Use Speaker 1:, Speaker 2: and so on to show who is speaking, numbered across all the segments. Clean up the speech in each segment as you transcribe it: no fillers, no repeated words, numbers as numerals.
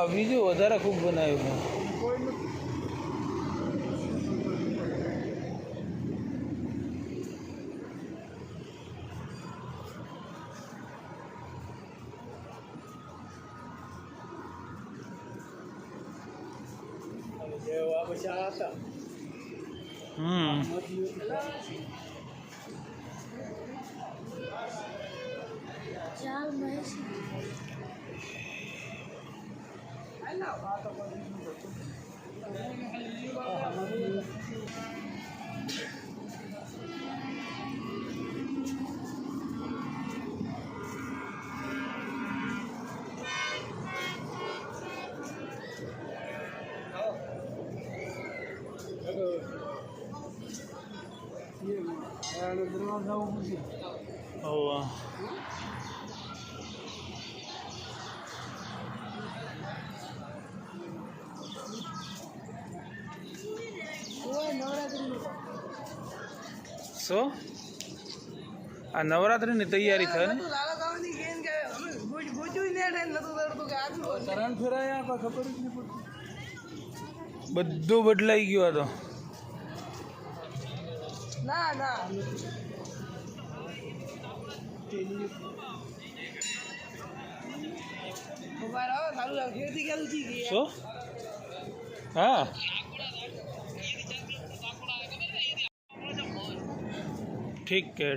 Speaker 1: બીજું વધારે ખૂબ બનાવ્યું સો આ નવરાત્રિની તૈયારી થાય ને બધું બદલાઈ ગયું હતો ના ના શું હા ठीक है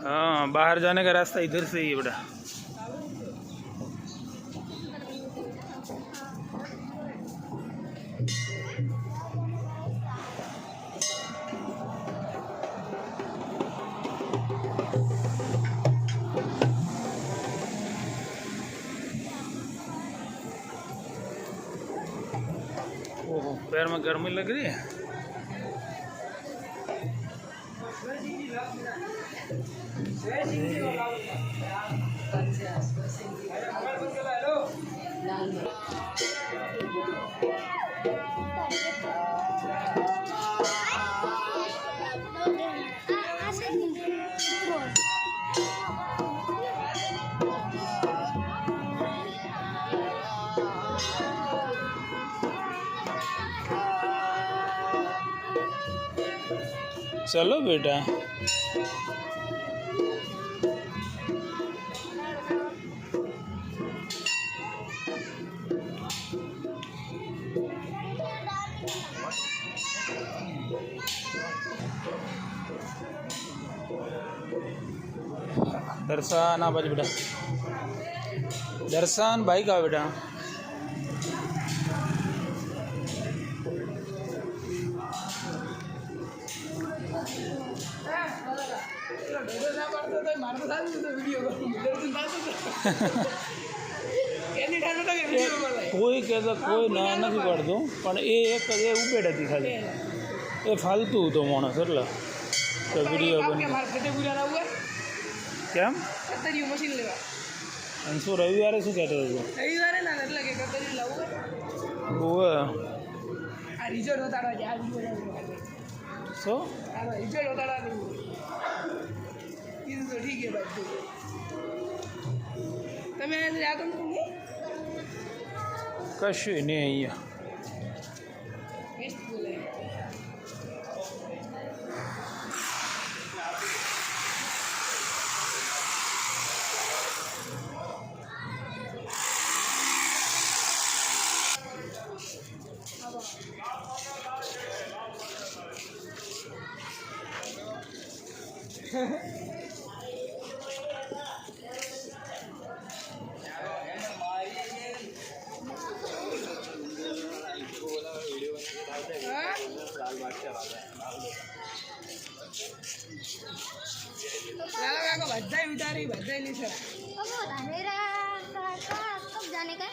Speaker 1: हाँ बाहर जाने का रास्ता इधर से ही है बेटा ओहो पैर में गर्मी लग रही है चलो बेटा दर्शन आ बाजू बेटा दर्शन भाई का बेटा कोई कहता कोई ना नहीं पड़तो पण एक उपेड़ थी खाली ए फालतू तो माणस એટલે તો વિડિયો બની કેમ મશીન લેવા અંશુ રવિવારે શું કહેતો હતો રવિવારે ના એટલે કે કતરી લાવું ઓવે આ રિઝલ્ટ ઉતારવા જાય સો આ રિઝલ્ટ ઉતારવા કીધું તો ઠીક છે ભાઈ તમે આ તો કશું નહીં અહીંયા बधाई उतारी बधाई नहीं सर कब जाने का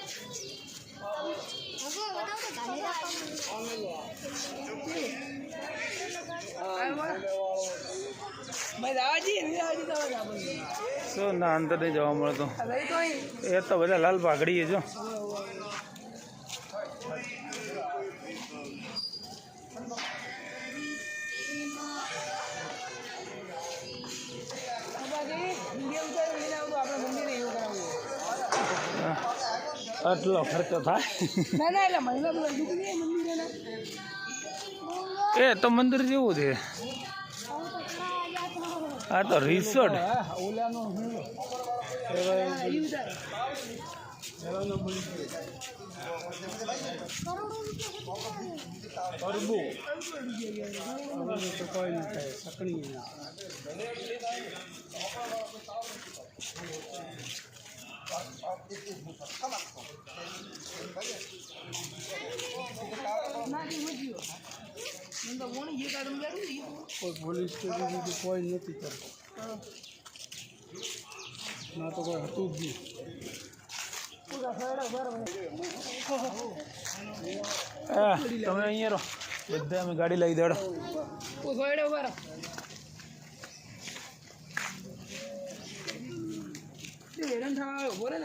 Speaker 1: શું ના અંદર નહીં જવા મળતો એ તો બધા લાલ પાઘડી જો આટલો ખર્ચો થાય એ તો મંદિર જેવું છે આ તો રિસોર્ટ પોલીસ સ્ટેશન કોઈ નથી કરતો ના તો કોઈ હતું જ નહીં. તમે અહીંયા રહો બધા અમે ગાડી લઈ દેડો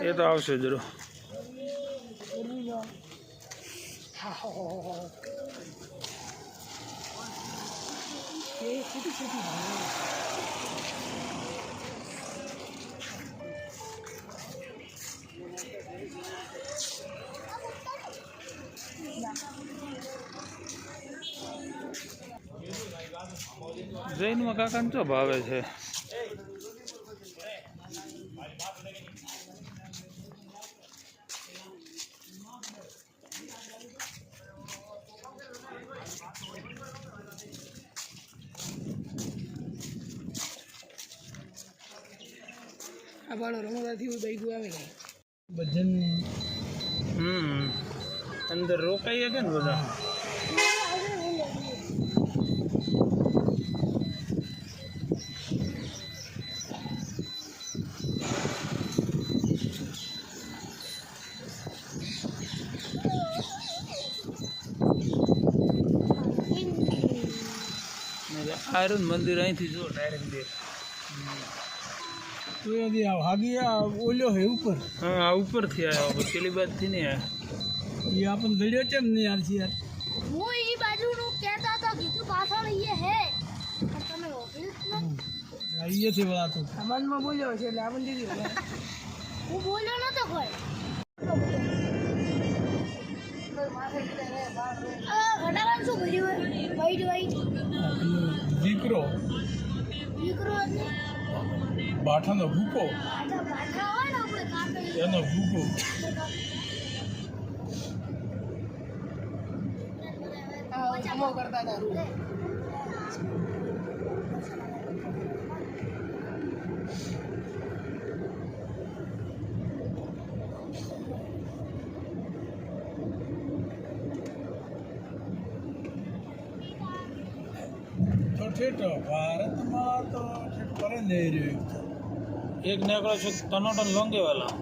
Speaker 1: એ તો આવશે જરૂર. જૈનમાં કાકાને શું ભાવે છે? આ બાળો રમવાથી બાઈક આવે ને ભજન અંદર રોકાઈએ કે ને બધા આયરન મંદિર અહીંથી જો ડાયરેક્ટ દેખ તો यदि आगे ओलो है ऊपर हाँ ऊपर थी आया पेली बात थी नहीं आया ये अपन वीडियो चल नहीं यार सी यार
Speaker 2: वो ये बाजू नो कहता था कि तू पाछળ ये है તમે ઓફિસ માં
Speaker 1: ये थी बड़ा तो सामान में बोल्यो છે એટલે આપણ દીધી
Speaker 2: હું બોલ્યો નતો કોઈ ઘટાડા શું ભર્યું વાઈટ વાઈટ
Speaker 1: દીકરો
Speaker 2: એટલે
Speaker 1: બાઠાનો ભૂકો
Speaker 2: બાઠા હોય ને આપણે કાપે
Speaker 1: એનો ભૂકો
Speaker 2: જમો કરતા હતા
Speaker 1: તો ઠીક ભારતમાં તો કરે નહીં રહ્યું એક નીકળો છે ટનોટન લોંગેવાલા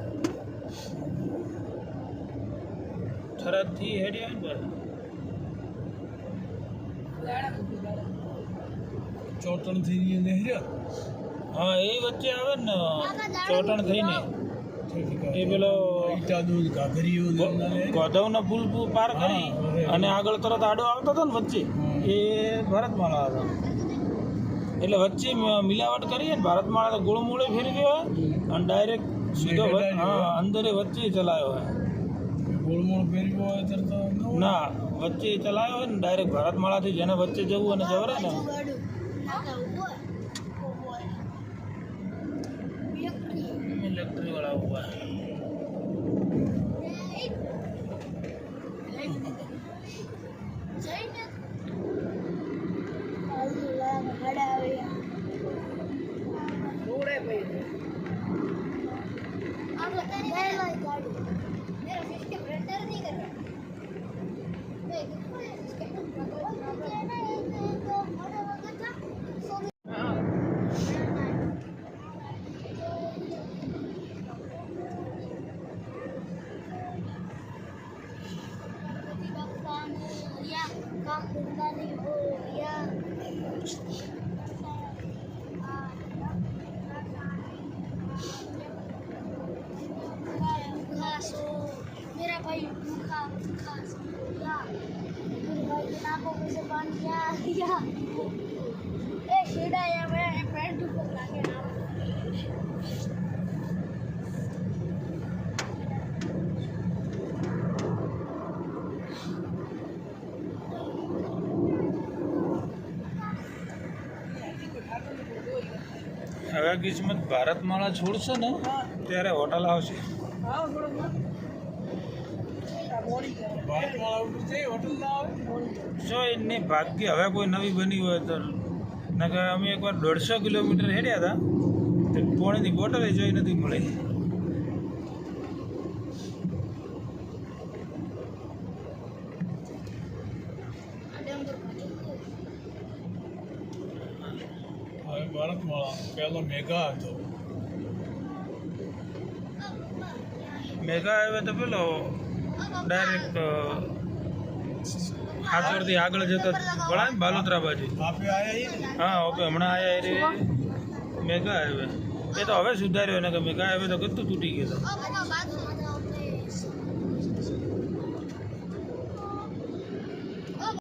Speaker 1: થરાદથી હેડ્યા ને ચોટણ થી નહેર્યા હા એ વચ્ચે આવે ને ચોટણ થઈને એ પેલો ગોધવનો પુલ પાર કરી અને આગળ તરત આડો આવતો હતો ને વચ્ચે એ ભારતમાળા હતો એટલે વચ્ચે મિલાવટ કરીએ ને ભારતમાળા તો ગોળમોળે ફેરી ગયો અને ડાયરેક્ટ સીધો હા અંદર વચ્ચે ચલાવ્યો હોય ગોળમોળ ફેરવ્યો હોય તો ના વચ્ચે ચલાવ્યો હોય ને ડાયરેક્ટ ભારતમાળાથી જેને વચ્ચે જવું અને જવરે ને इलेक्ट्रिक वाला हुआ है
Speaker 2: काम धंधा नहीं हो या सो मेरा भाई भूखा भूखा सो या मेरे भाई की नाकों में से पानी आ गया ए सीधा या मैं पैंट ऊपर लाके ना
Speaker 1: હવે કિસ્મત ભારતમાળા છોડશે ને ત્યારે હોટલ આવશે. જો એની ભાગ્ય હવે કોઈ નવી બની હોય તો નકર અમે એકવાર 150 કિલોમીટર હેડ્યા હતા તો પાણીની બોટલ જોઈ નથી મળી.
Speaker 3: ભારતમાળા પહેલો મેગા હતો.
Speaker 1: મેઘા આવે તો પેલો ડાયરેક્ટ હાથોરથી આગળ જતો વળાય ને બાલોતરા બાજુ.
Speaker 3: આપે આયા ને
Speaker 1: હા ઓકે હમણાં આયા એ મેઘા આવે એ તો હવે સુધાર્યો ને કે મેઘા આવે તો કેટલું તૂટી ગયું હતું.